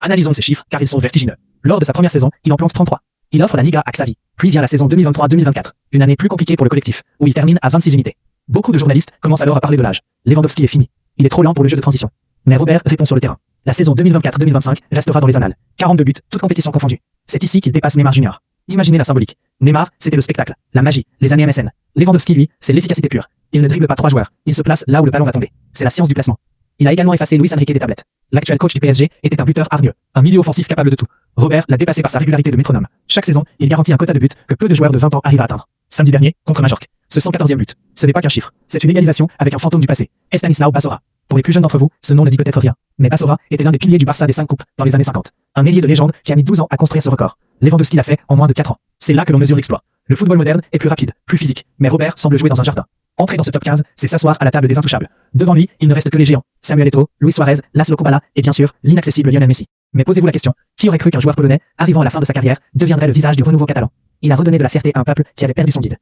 Analysons ces chiffres car ils sont vertigineux. Lors de sa première saison, il en plante 33. Il offre la Liga à Xavi, puis vient la saison 2023-2024, une année plus compliquée pour le collectif, où il termine à 26 unités. Beaucoup de journalistes commencent alors à parler de l'âge. Lewandowski est fini. Il est trop lent pour le jeu de transition. Mais Robert répond sur le terrain. La saison 2024-2025 restera dans les annales. 42 buts, toutes compétitions confondues. C'est ici qu'il dépasse Neymar Junior. Imaginez la symbolique. Neymar, c'était le spectacle, la magie, les années MSN. Lewandowski, lui, c'est l'efficacité pure. Il ne dribble pas 3 joueurs. Il se place là où le ballon va tomber. C'est la science du placement. Il a également effacé Luis Enrique des tablettes. L'actuel coach du PSG était un buteur hargneux, un milieu offensif capable de tout. Robert l'a dépassé par sa régularité de métronome. Chaque saison, il garantit un quota de buts que peu de joueurs de 20 ans arrivent à atteindre. Samedi dernier, contre Majorque. Ce 114e but. Ce n'est pas qu'un chiffre. C'est une égalisation avec un fantôme du passé. Estanislao Bassora. Pour les plus jeunes d'entre vous, ce nom ne dit peut-être rien. Mais Bassora était l'un des piliers du Barça des 5 coupes dans les années 50. Un ailier de légende qui a mis 12 ans à construire ce record. Lewandowski l'a fait en moins de 4 ans. C'est là que l'on mesure l'exploit. Le football moderne est plus rapide, plus physique. Mais Robert semble jouer dans un jardin. Entrer dans ce top 15, c'est s'asseoir à la table des intouchables. Devant lui, il ne reste que les géants. Samuel Eto'o, Luis Suarez, Laszlo Kubala et bien sûr, l'inaccessible Lionel Messi. Mais posez-vous la question, qui aurait cru qu'un joueur polonais, arrivant à la fin de sa carrière, deviendrait le visage du renouveau catalan? Il a redonné de la fierté à un peuple qui avait perdu son guide.